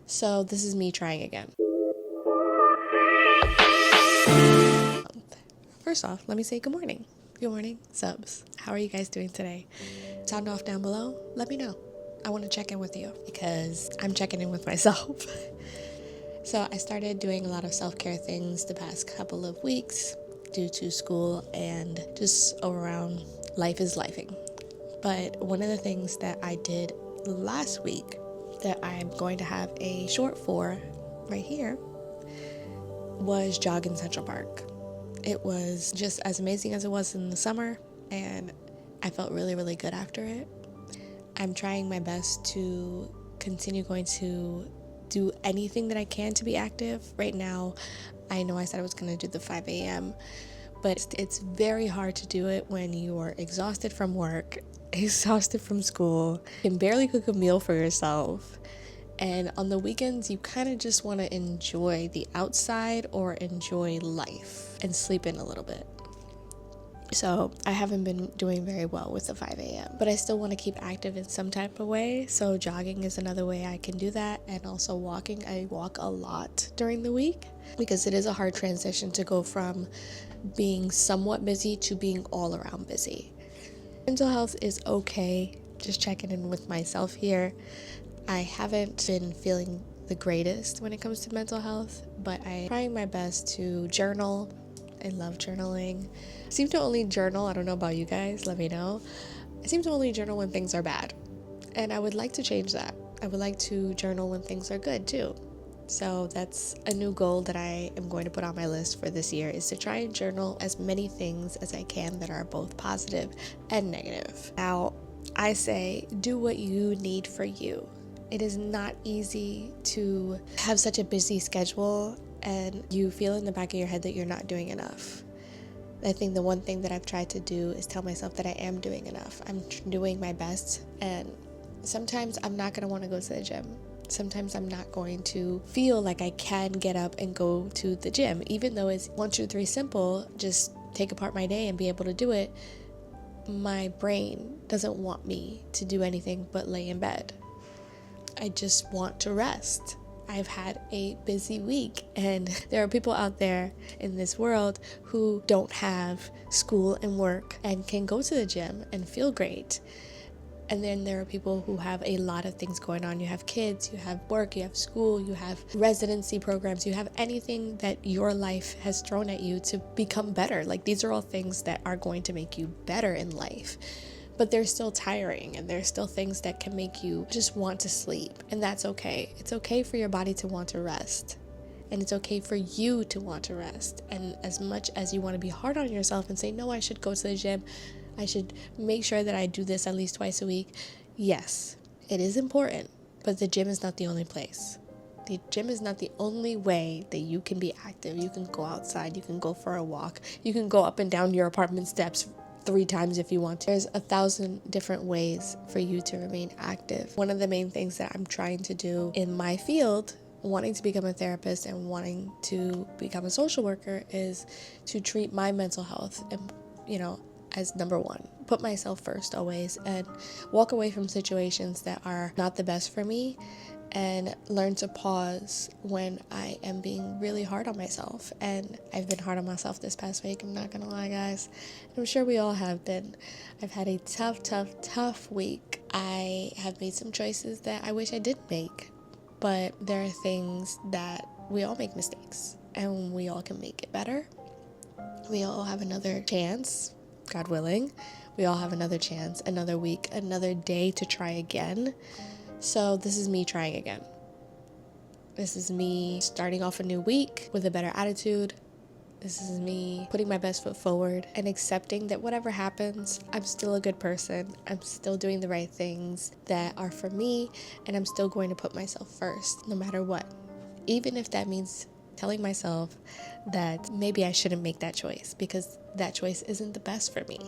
So this is me trying again. First off, let me say good morning. Good morning, subs. How are you guys doing today? Sound off down below. Let me know. I want to check in with you because I'm checking in with myself. So I started doing a lot of self-care things the past couple of weeks due to school and just around life is lifing. But one of the things that I did last week that I'm going to have a short for right here was jog in Central Park. It was just as amazing as it was in the summer, and I felt really, really good after it. I'm trying my best to continue going to do anything that I can to be active. Right now, I know I said I was going to do the 5 a.m., but it's very hard to do it when you're exhausted from work, exhausted from school, can barely cook a meal for yourself. And on the weekends, you kind of just want to enjoy the outside or enjoy life and sleep in a little bit. So I haven't been doing very well with the 5 a.m., but I still want to keep active in some type of way. So jogging is another way I can do that. And also walking. I walk a lot during the week because it is a hard transition to go from being somewhat busy to being all around busy. Mental health is okay. Just checking in with myself here. I haven't been feeling the greatest when it comes to mental health, but I'm trying my best to journal. I love journaling. I seem to only journal, I don't know about you guys, let me know. I seem to only journal when things are bad, and I would like to change that. I would like to journal when things are good too. So that's a new goal that I am going to put on my list for this year, is to try and journal as many things as I can that are both positive and negative. Now, I say do what you need for you. It is not easy to have such a busy schedule and you feel in the back of your head that you're not doing enough. I think the one thing that I've tried to do is tell myself that I am doing enough. I'm doing my best, and sometimes I'm not going to want to go to the gym. Sometimes I'm not going to feel like I can get up and go to the gym, even though it's 1, 2, 3 simple, just take apart my day and be able to do it. My brain doesn't want me to do anything but lay in bed. I just want to rest. I've had a busy week, and there are people out there in this world who don't have school and work and can go to the gym and feel great. And then there are people who have a lot of things going on. You have kids, you have work, you have school, you have residency programs, you have anything that your life has thrown at you to become better. Like, these are all things that are going to make you better in life. But they're still tiring, and there's still things that can make you just want to sleep, and that's okay. It's okay for your body to want to rest, and it's okay for you to want to rest. And as much as you want to be hard on yourself and say, no, I should go to the gym, I should make sure that I do this at least twice a week. Yes, it is important, but the gym is not the only place. The gym is not the only way that you can be active. You can go outside, you can go for a walk, you can go up and down your apartment steps 3 times if you want to. There's 1,000 different ways for you to remain active. One of the main things that I'm trying to do in my field, wanting to become a therapist and wanting to become a social worker, is to treat my mental health and, as number one. Put myself first always, and walk away from situations that are not the best for me, and learn to pause when I am being really hard on myself. And I've been hard on myself this past week, I'm not gonna lie, guys. I'm sure we all have been. I've had a tough week. I have made some choices that I wish I didn't make, but there are things that we all make mistakes, and we all can make it better. We all have another chance, God willing. We all have another chance, another week, another day to try again. So this is me trying again. This is me starting off a new week with a better attitude. This is me putting my best foot forward and accepting that whatever happens, I'm still a good person. I'm still doing the right things that are for me, and I'm still going to put myself first, no matter what. Even if that means telling myself that maybe I shouldn't make that choice because that choice isn't the best for me.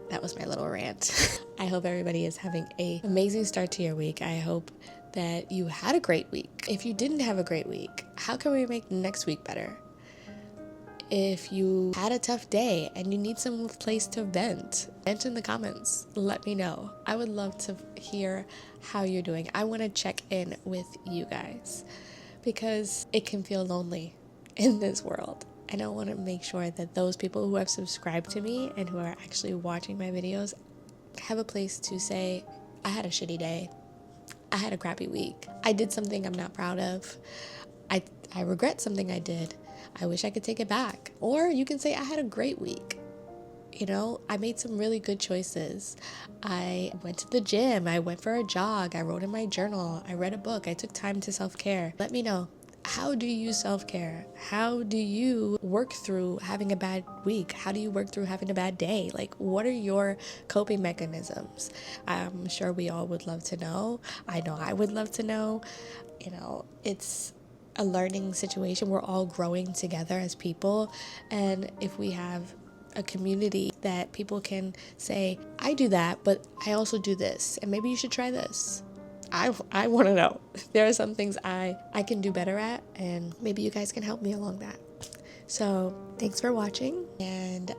That was my little rant. I hope everybody is having an amazing start to your week. I hope that you had a great week. If you didn't have a great week, how can we make next week better? If you had a tough day and you need some place to vent in the comments. Let me know. I would love to hear how you're doing. I want to check in with you guys because it can feel lonely in this world. And I want to make sure that those people who have subscribed to me and who are actually watching my videos have a place to say, I had a shitty day. I had a crappy week. I did something I'm not proud of. I regret something I did. I wish I could take it back. Or you can say I had a great week. You know, I made some really good choices. I went to the gym. I went for a jog. I wrote in my journal. I read a book. I took time to self-care. Let me know. How do you self-care? How do you work through having a bad week? How do you work through having a bad day? Like, what are your coping mechanisms? I'm sure we all would love to know. I know I would love to know. You know, it's a learning situation. We're all growing together as people. And if we have a community that people can say, I do that, but I also do this, and maybe you should try this. I want to know. There are some things I can do better at, and maybe you guys can help me along that. So thanks for watching, and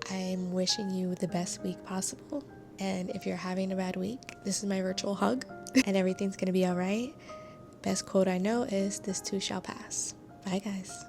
I'm wishing you the best week possible. And if you're having a bad week, this is my virtual hug, and everything's going to be all right. Best quote I know is, this too shall pass. Bye, guys.